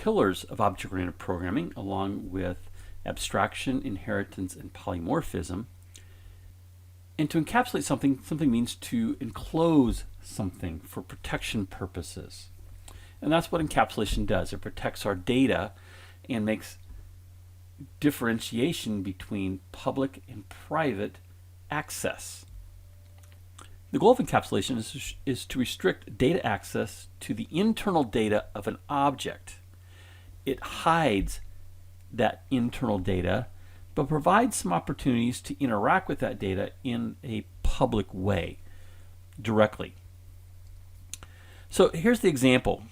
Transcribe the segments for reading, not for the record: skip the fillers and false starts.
pillars of object-oriented programming, along with abstraction, inheritance, and polymorphism. And to encapsulate something means to enclose something for protection purposes. And that's what encapsulation does. It protects our data and makes differentiation between public and private access. The goal of encapsulation is to restrict data access to the internal data of an object. It hides that internal data, but provides some opportunities to interact with that data in a public way, directly. So here's the example.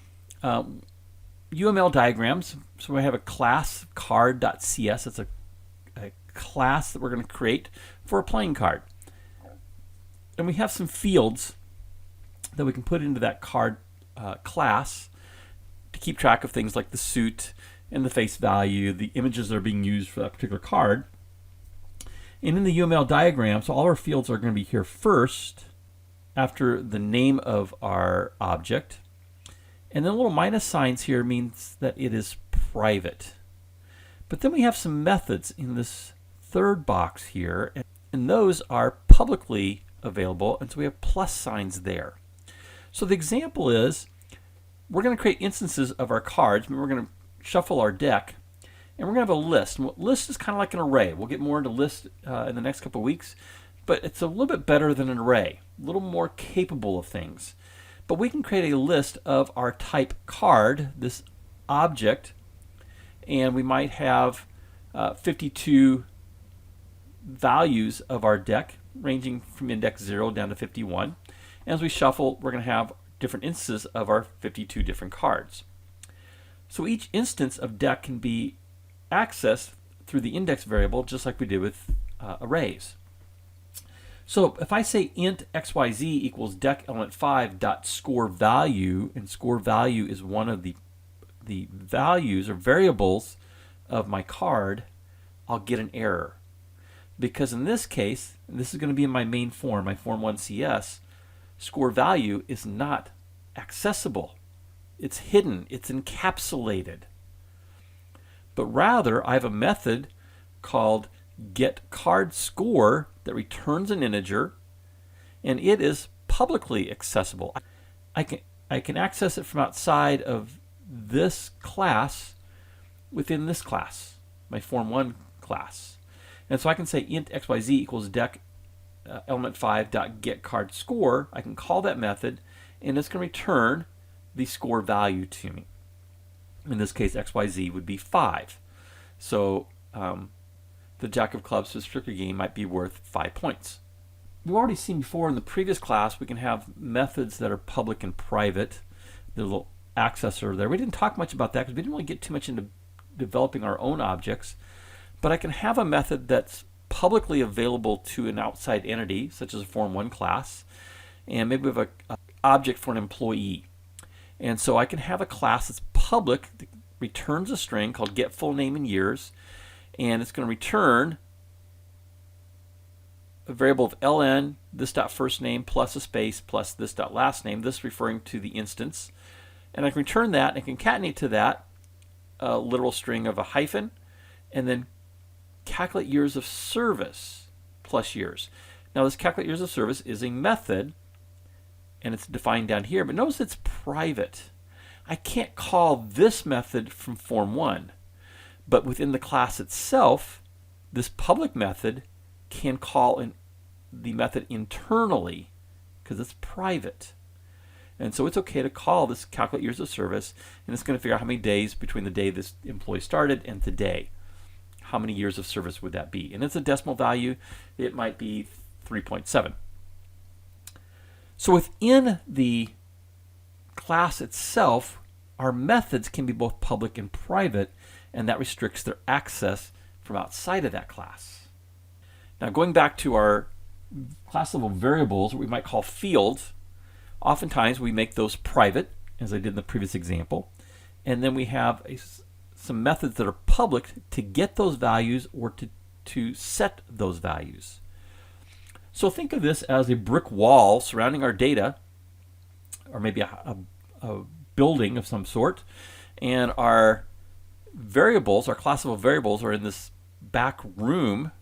UML Diagrams. So we have a class card.cs. It's a class that we're going to create for a playing card. And we have some fields that we can put into that card class to keep track of things like the suit and the face value, the images that are being used for that particular card. And in the UML diagram, so all our fields are going to be here first, after the name of our object. And then little minus signs here means that it is private. But then we have some methods in this third box here, and those are publicly available, and so we have plus signs there. So the example is, we're going to create instances of our cards. We're going to shuffle our deck, and we're going to have a list. And list is kind of like an array. We'll get more into list in the next couple of weeks, but it's a little bit better than an array, a little more capable of things. But we can create a list of our type card, this object, and we might have 52 values of our deck, ranging from index 0 down to 51. And as we shuffle, we're going to have different instances of our 52 different cards. So each instance of deck can be accessed through the index variable, just like we did with arrays. So if I say int xyz equals deck element 5 dot score value, and score value is one of the values or variables of my card, I'll get an error. Because in this case, and this is going to be in my main form, my form 1 CS, score value is not accessible. It's hidden, it's encapsulated. But rather, I have a method called getCardScore that returns an integer, and it is publicly accessible. I can access it from outside of this class within this class, my form 1 class. And so I can say int xyz equals deck element 5 dot getCardScore. I can call that method, and it's going to return the score value to me. In this case, xyz would be 5. So the Jack of Clubs to Instructor game might be worth 5 points. We've already seen before in the previous class we can have methods that are public and private. There's a little accessor there. We didn't talk much about that because we didn't really get too much into developing our own objects. But I can have a method that's publicly available to an outside entity, such as a Form 1 class, and maybe we have an object for an employee. And so I can have a class that's public that returns a string called get full name and years, and it's going to return a variable of ln, this dot first name plus a space plus this dot last name, this referring to the instance. And I can return that and concatenate to that a literal string of a hyphen, and then calculate years of service plus years. Now this calculate years of service is a method, and it's defined down here, but notice it's private. I can't call this method from Form 1, but within the class itself, this public method can call the method internally because it's private. And so it's okay to call this calculate years of service, and it's going to figure out how many days between the day this employee started and today. How many years of service would that be? And it's a decimal value. It might be 3.7. So within the class itself, our methods can be both public and private, and that restricts their access from outside of that class. Now going back to our class level variables, what we might call fields, oftentimes we make those private, as I did in the previous example, and then we have some methods that are public to get those values or to set those values. So think of this as a brick wall surrounding our data, or maybe a building of some sort, And our variables, our classable variables, are in this back room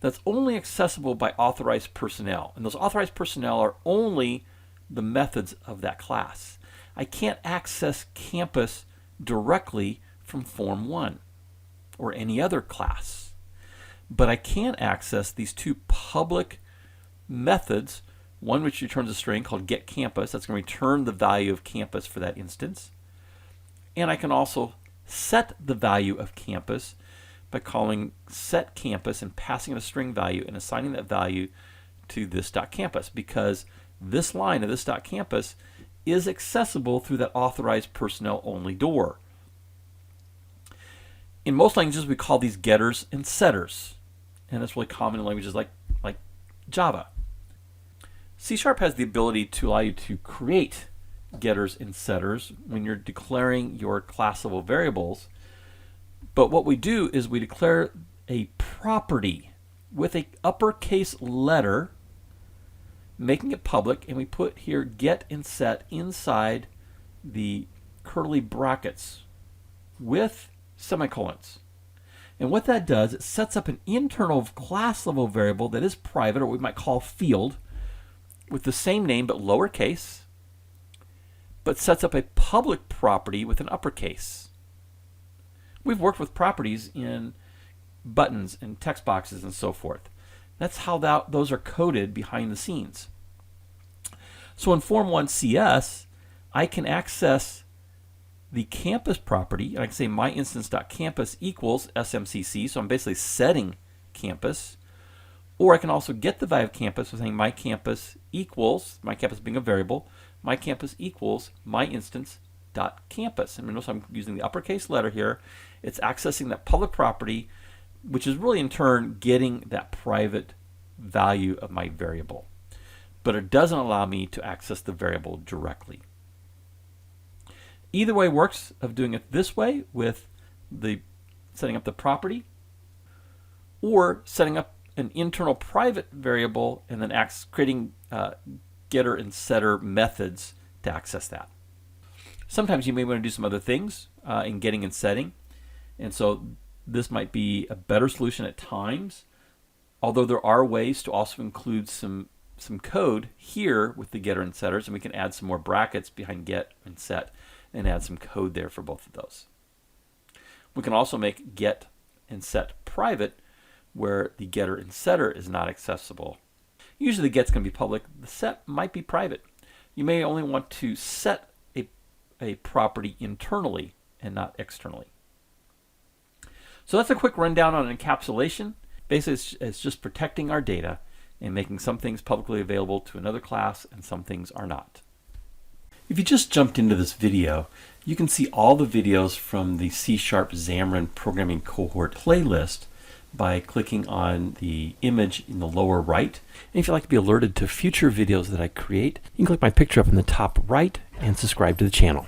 that's only accessible by authorized personnel. And those authorized personnel are only the methods of that class. I can't access campus directly from Form 1 or any other class. But I can access these two public methods, one which returns a string called getCampus, that's going to return the value of campus for that instance. And I can also set the value of campus by calling setCampus and passing it a string value and assigning that value to this.campus, because this line of this.campus is accessible through that authorized personnel only door. In most languages, we call these getters and setters, and that's really common in languages like Java. C# has the ability to allow you to create getters and setters when you're declaring your classable variables. But what we do is we declare a property with an uppercase letter, making it public, and we put here get and set inside the curly brackets with semicolons. And what that does, it sets up an internal class level variable that is private, or what we might call field, with the same name but lowercase, but sets up a public property with an uppercase. We've worked with properties in buttons and text boxes and so forth. That's how those are coded behind the scenes. So in Form 1 CS, I can access the campus property, and I can say my instance.campus equals SMCC, so I'm basically setting campus. Or I can also get the value of campus with saying my campus equals, my campus being a variable, my campus equals my instance.campus. And notice I'm using the uppercase letter here. It's accessing that public property, which is really in turn getting that private value of my variable. But it doesn't allow me to access the variable directly. Either way works, of doing it this way with the setting up the property, or setting up an internal private variable and then creating getter and setter methods to access that. Sometimes you may want to do some other things in getting and setting, and so this might be a better solution at times, although there are ways to also include some code here with the getter and setters, and we can add some more brackets behind get and set and add some code there for both of those. We can also make get and set private, where the getter and setter is not accessible. Usually the get's going to be public, the set might be private. You may only want to set a property internally and not externally. So that's a quick rundown on encapsulation. Basically it's just protecting our data and making some things publicly available to another class and some things are not. If you just jumped into this video, you can see all the videos from the C# Xamarin Programming Cohort playlist by clicking on the image in the lower right. And if you'd like to be alerted to future videos that I create, you can click my picture up in the top right and subscribe to the channel.